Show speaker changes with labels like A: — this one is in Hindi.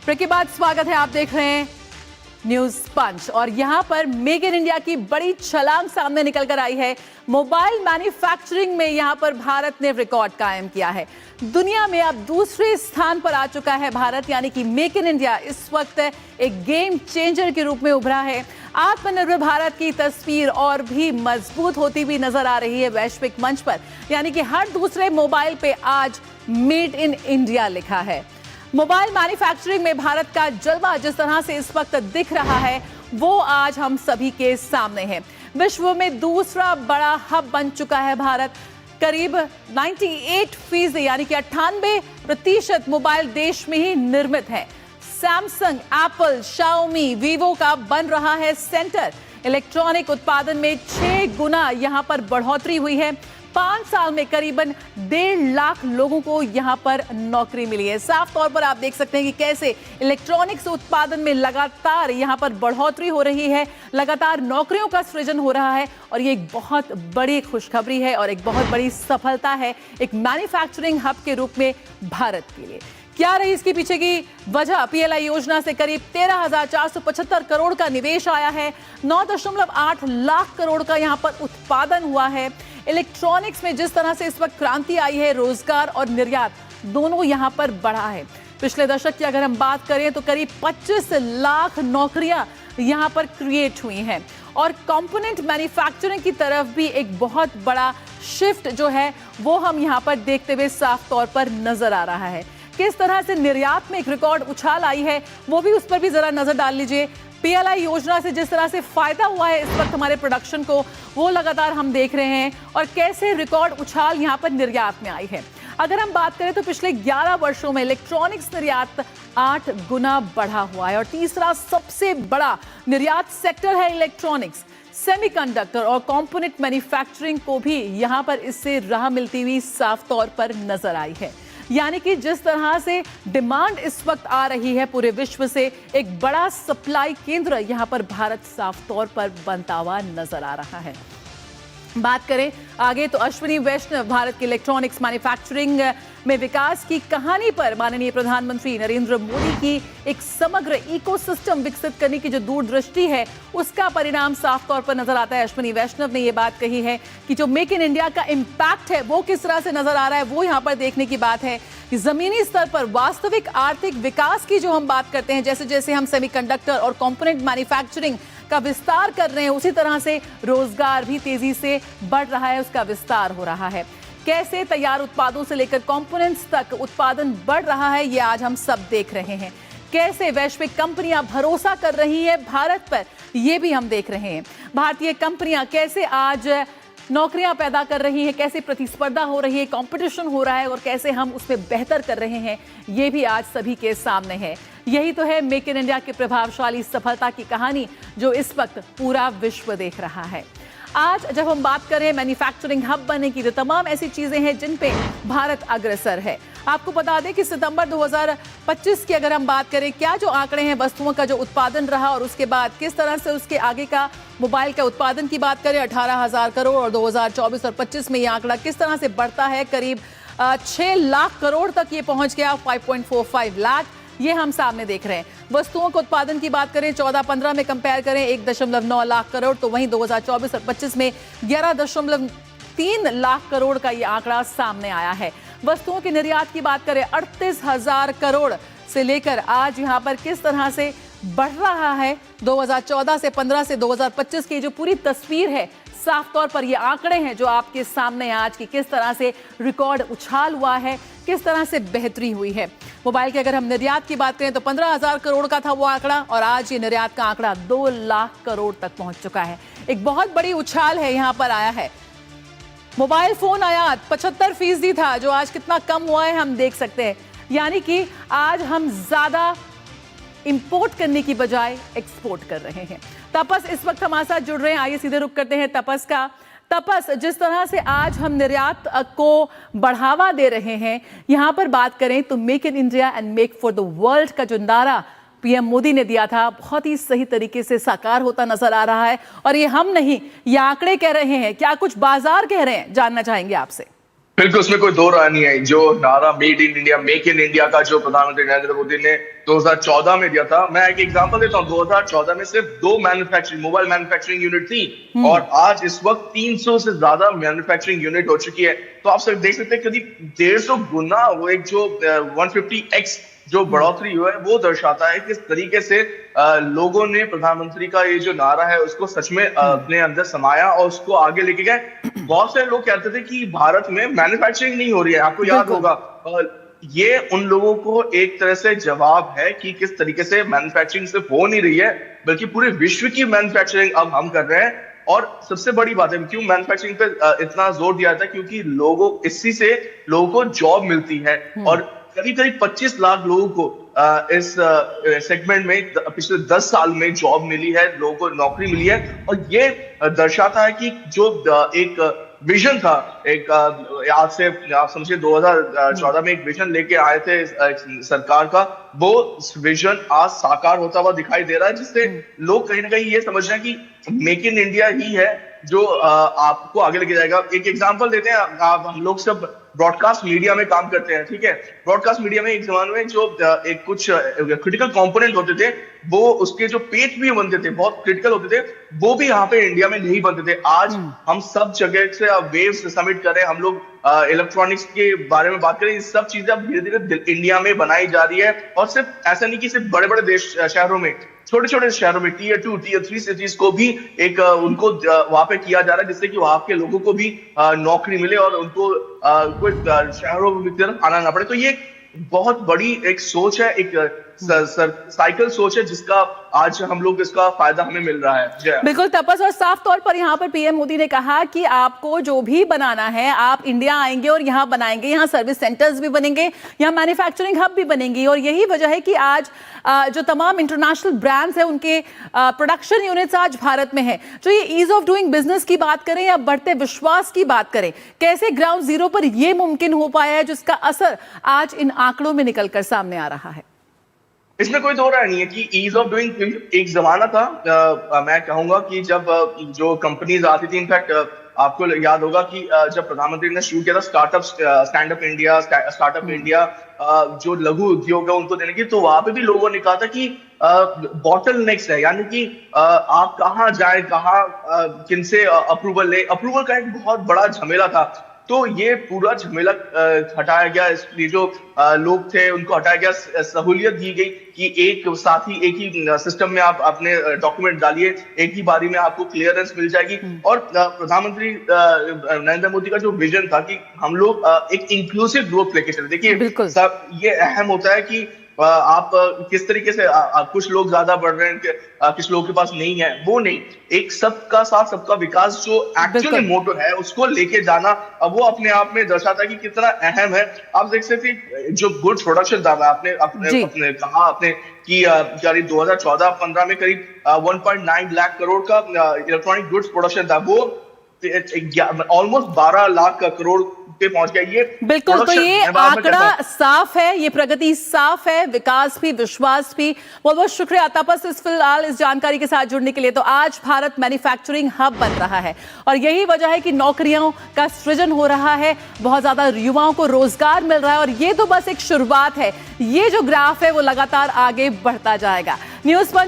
A: ब्रेक के बाद स्वागत है। आप देख रहे हैं न्यूज पंच और यहां पर मेक इन इंडिया की बड़ी छलांग सामने निकल कर आई है। मोबाइल मैन्युफैक्चरिंग में यहां पर भारत ने रिकॉर्ड कायम किया है। दुनिया में अब दूसरे स्थान पर आ चुका है भारत, यानी कि मेक इन इंडिया इस वक्त एक गेम चेंजर के रूप में उभरा है। आत्मनिर्भर भारत की तस्वीर और भी मजबूत होती हुई नजर आ रही है वैश्विक मंच पर, यानी कि हर दूसरे मोबाइल पे आज मेड इन इंडिया लिखा है। मोबाइल मैन्युफैक्चरिंग में भारत का जलवा जिस तरह से इस वक्त दिख रहा है वो आज हम सभी के सामने है। विश्व में दूसरा बड़ा हब बन चुका है भारत। करीब 98% यानी कि 98% मोबाइल देश में ही निर्मित है। सैमसंग, एप्पल, शाओमी, वीवो का बन रहा है सेंटर। इलेक्ट्रॉनिक उत्पादन में 6 गुना यहां पर बढ़ोतरी हुई है। 5 साल में करीबन 1.5 लाख लोगों को यहां पर नौकरी मिली है। साफ तौर पर आप देख सकते हैं कि कैसे इलेक्ट्रॉनिक्स उत्पादन में लगातार यहां पर बढ़ोतरी हो रही है, लगातार नौकरियों का सृजन हो रहा है और ये एक बहुत बड़ी खुशखबरी है और एक बहुत बड़ी सफलता है एक मैन्युफैक्चरिंग हब के रूप में भारत के लिए। क्या रही इसके पीछे की वजह? पीएलआई योजना से करीब 13,475 करोड़ का निवेश आया है। 9.8 लाख करोड़ का यहां पर उत्पादन हुआ है। इलेक्ट्रॉनिक्स में जिस तरह से इस वक्त क्रांति आई है, रोजगार और निर्यात दोनों यहां पर बढ़ा है। पिछले दशक की अगर हम बात करें तो करीब 25 लाख नौकरियां यहां पर क्रिएट हुई हैं और कंपोनेंट मैन्युफैक्चरिंग की तरफ भी एक बहुत बड़ा शिफ्ट जो है वो हम यहां पर देखते हुए साफ तौर पर नजर आ रहा है। किस तरह से निर्यात में एक रिकॉर्ड उछाल आई है वो भी उस पर भी जरा नजर डाल लीजिए। पीएलआई योजना से जिस तरह से फायदा हुआ है इस वक्त हमारे प्रोडक्शन को वो लगातार हम देख रहे हैं और कैसे रिकॉर्ड उछाल यहां पर निर्यात में आई है। अगर हम बात करें तो पिछले 11 वर्षों में इलेक्ट्रॉनिक्स निर्यात 8 गुना बढ़ा हुआ है और तीसरा सबसे बड़ा निर्यात सेक्टर है इलेक्ट्रॉनिक्स। सेमीकंडक्टर और कंपोनेंट मैन्युफैक्चरिंग को भी यहां पर इससे राह मिलती हुई साफ तौर पर नजर आई है। यानी कि जिस तरह से डिमांड इस वक्त आ रही है पूरे विश्व से, एक बड़ा सप्लाई केंद्र यहां पर भारत साफ तौर पर बनता हुआ नजर आ रहा है। बात करें आगे तो अश्विनी वैष्णव भारत के इलेक्ट्रॉनिक्स मैन्युफैक्चरिंग में विकास की कहानी पर माननीय प्रधानमंत्री नरेंद्र मोदी की एक समग्र इकोसिस्टम विकसित करने की जो दूरदृष्टि है उसका परिणाम साफ तौर पर नजर आता है। अश्विनी वैष्णव ने यह बात कही है कि जो मेक इन इंडिया का इम्पैक्ट है वो किस तरह से नजर आ रहा है वो यहाँ पर देखने की बात है कि जमीनी स्तर पर वास्तविक आर्थिक विकास की जो हम बात करते हैं, जैसे जैसे हम सेमीकंडक्टर और कंपोनेंट मैन्युफैक्चरिंग का विस्तार कर रहे हैं उसी तरह से रोजगार भी तेजी से बढ़ रहा है, उसका विस्तार हो रहा है। कैसे तैयार उत्पादों से लेकर कंपोनेंट्स तक उत्पादन बढ़ रहा है ये आज हम सब देख रहे हैं। कैसे वैश्विक कंपनियां भरोसा कर रही है भारत पर ये भी हम देख रहे हैं। भारतीय कंपनियां कैसे आज नौकरियां पैदा कर रही हैं, कैसे प्रतिस्पर्धा हो रही है, कंपटीशन हो रहा है और कैसे हम उसमें बेहतर कर रहे हैं ये भी आज सभी के सामने है। यही तो है मेक इन इंडिया की प्रभावशाली सफलता की कहानी जो इस वक्त पूरा विश्व देख रहा है। आज जब हम बात करें मैन्युफैक्चरिंग हब बनने की तो तमाम ऐसी चीजें हैं जिन पे भारत अग्रसर है। आपको बता दें कि सितंबर 2025 की अगर हम बात करें क्या जो आंकड़े हैं वस्तुओं का जो उत्पादन रहा और उसके बाद किस तरह से उसके आगे का मोबाइल का उत्पादन की बात करें 18,000 करोड़ और 2024 और 25 में ये आंकड़ा किस तरह से बढ़ता है, करीब 6 लाख करोड़ तक ये पहुंच गया, 5.45 लाख ये हम सामने देख रहे हैं। वस्तुओं के उत्पादन की बात करें 14-15 में कंपेयर करें 1.9 लाख करोड़, तो वहीं 2024 और 25 में 11.3 लाख करोड़ का ये आंकड़ा सामने आया है। वस्तुओं के निर्यात की बात करें 38,000 करोड़ से लेकर आज यहां पर किस तरह से बढ़ रहा है 2014 से 15 से 2025 की जो पूरी तस्वीर है साफ तौर पर ये आंकड़े हैं जो आपके सामने आज की किस तरह से रिकॉर्ड उछाल हुआ है, किस तरह से बेहतरी हुई है। मोबाइल के अगर हम निर्यात की बात करें तो 15,000 करोड़ का था वो आंकड़ा और आज ये निर्यात का आंकड़ा 2 लाख करोड़ तक पहुंच चुका है। एक बहुत बड़ी उछाल है यहां पर आया है। मोबाइल फोन आयात 75% था जो आज कितना कम हुआ है हम देख सकते हैं। यानी कि आज हम ज्यादा इंपोर्ट करने की बजाय एक्सपोर्ट कर रहे हैं। तपस इस वक्त हमारे साथ जुड़ रहे हैं, आइए सीधे रुक करते हैं तपस का। तपस, जिस तरह से आज हम निर्यात को बढ़ावा दे रहे हैं, यहां पर बात करें तो make in India and make for the world का जो नारा पीएम मोदी ने दिया था बहुत ही सही तरीके से साकार होता नजर आ रहा है और ये हम नहीं, ये आंकड़े कह रहे हैं। क्या कुछ बाजार कह रहे हैं, जानना चाहेंगे आपसे।
B: बिल्कुल, उसमें कोई दो राय नहीं है। जो नारा made in India, make in India का जो प्रधानमंत्री नरेंद्र मोदी ने 2014 में दिया था, मैं एक एग्जांपल देता हूँ। 2014 में सिर्फ 2 मोबाइल मैन्युफैक्चरिंग यूनिट थी और आज इस वक्त 300 से ज्यादा मैन्युफैक्चरिंग यूनिट हो चुकी है। तो आप सब देख सकते हैं करीब 150 गुना वो एक जो 150x जो बढ़ोतरी हुआ है वो दर्शाता है किस तरीके से लोगों ने प्रधानमंत्री का ये जो नारा है उसको सच में अपने अंदर समाया और उसको आगे लेके गए। बहुत सारे लोग कहते थे कि भारत में मैन्युफैक्चरिंग नहीं हो रही है, आपको याद होगा। ये उन लोगों को एक तरह से जवाब है कि किस तरीके से मैन्युफैक्चरिंग सिर्फ हो नहीं रही है बल्कि पूरे विश्व की मैन्युफैक्चरिंग अब हम कर रहे हैं। और सबसे बड़ी बात है क्यों मैन्युफैक्चरिंग पे इतना जोर दिया जाता है, क्योंकि लोगों इसी से लोगों को जॉब मिलती है और करीब करीब 25 लाख लोगों को इस सेगमेंट में पिछले 10 साल में जॉब मिली है, लोगों को नौकरी मिली है। और ये दर्शाता है कि जो एक विजन था, एक आज से आप समझिए 2014 में एक विजन लेके आए थे सरकार का, वो विजन आज साकार होता हुआ दिखाई दे रहा है, जिससे लोग कहीं ना कहीं ये समझ रहे हैं कि मेक इन इंडिया ही है जो आपको आगे लेके जाएगा। एक एग्जांपल देते हैं, हम लोग सब ब्रॉडकास्ट मीडिया में काम करते हैं, ठीक है। ब्रॉडकास्ट मीडिया में एक जमाने में जो एक कुछ क्रिटिकल कंपोनेंट होते थे, वो उसके जो पेज भी बनते थे बहुत क्रिटिकल होते थे, वो भी यहाँ पे इंडिया में नहीं बनते थे। आज हम सब जगह से वेव्स सबमिट कर रहे हैं, हम लोग इलेक्ट्रॉनिक्स के बारे में बात करें, ये सब चीजें अब धीरे धीरे इंडिया में बनाई जा रही है। और सिर्फ ऐसा नहीं कि सिर्फ बड़े बड़े देश शहरों में, छोटे छोटे शहरों में टीयर 2 टीयर 3 सिटीज को भी एक उनको वहां पे किया जा रहा है, जिससे कि वहां के लोगों को भी नौकरी मिले और उनको कोई शहरों की तरफ आना ना पड़े। तो ये बहुत बड़ी एक सोच है, एक साइकिल सोच है, जिसका आज हम लोग इसका फायदा हमें मिल रहा है।
A: बिल्कुल तपस, और साफ तौर पर यहाँ पर पीएम मोदी ने कहा कि आपको जो भी बनाना है आप इंडिया आएंगे और यहाँ बनाएंगे, यहाँ सर्विस सेंटर्स भी बनेंगे, यहाँ मैन्युफैक्चरिंग हब भी बनेंगी। और यही वजह है कि आज जो तमाम इंटरनेशनल ब्रांड्स हैं उनके प्रोडक्शन यूनिट्स आज भारत में है। जो ये ईज ऑफ डूइंग बिजनेस की बात करें या बढ़ते विश्वास की बात करें, कैसे ग्राउंड जीरो पर यह मुमकिन हो पाया है, जिसका असर आज इन आंकड़ों में निकलकर सामने आ रहा है।
B: इसमें कोई दो राय नहीं है कि ईज ऑफ डूइंग एक जमाना था, मैं कहूंगा कि जब जो कंपनीज आती थी, इनफैक्ट आपको याद होगा कि जब प्रधानमंत्री ने शुरू किया था स्टैंड अप इंडिया, जो लघु उद्योग है उनको देने की, तो वहां पे भी लोगों ने कहा था कि बॉटल नेक्स है, यानी कि आप कहाँ जाए, कहाँ किनसे अप्रूवल ले। अप्रूवल का एक बहुत बड़ा झमेला था, तो ये पूरा झमेला हटाया गया। इसलिए जो लोग थे उनको हटाया गया, सहूलियत दी गई कि एक साथ ही एक ही सिस्टम में आप अपने डॉक्यूमेंट डालिए, एक ही बारी में आपको क्लियरेंस मिल जाएगी। और प्रधानमंत्री नरेंद्र मोदी का जो विजन था कि हम लोग एक इंक्लूसिव ग्रोथ लेके चले। देखिए सब ये अहम होता है कि आप किस तरीके से कुछ लोग ज्यादा बढ़ रहे हैं, किस लोगों के पास नहीं है, वो नहीं, एक सबका साथ सबका विकास जो एक्चुअली मोटो है उसको लेके जाना, अब वो अपने आप में दर्शाता है कि कितना अहम है। आप देख सकते हैं जो गुड्स प्रोडक्शन था, आपने कहा आपने कि करीब 2014-15 में करीब 1.9 लाख करोड़ का इलेक्ट्रॉनिक गुड्स प्रोडक्शन था, वो ऑलमोस्ट 12 लाख करोड़ पे पहुंच गया। ये
A: बिल्कुल, तो ये आंकड़ा साफ है, ये प्रगति साफ है, विकास भी, विश्वास भी। बहुत बहुत शुक्रिया तपस फिलहाल इस जानकारी के साथ जुड़ने के लिए। तो आज भारत मैन्युफैक्चरिंग हब बन रहा है और यही वजह है कि नौकरियों का सृजन हो रहा है, बहुत ज्यादा युवाओं को रोजगार मिल रहा है। और ये तो बस एक शुरुआत है, ये जो ग्राफ है वो लगातार आगे बढ़ता जाएगा। न्यूज़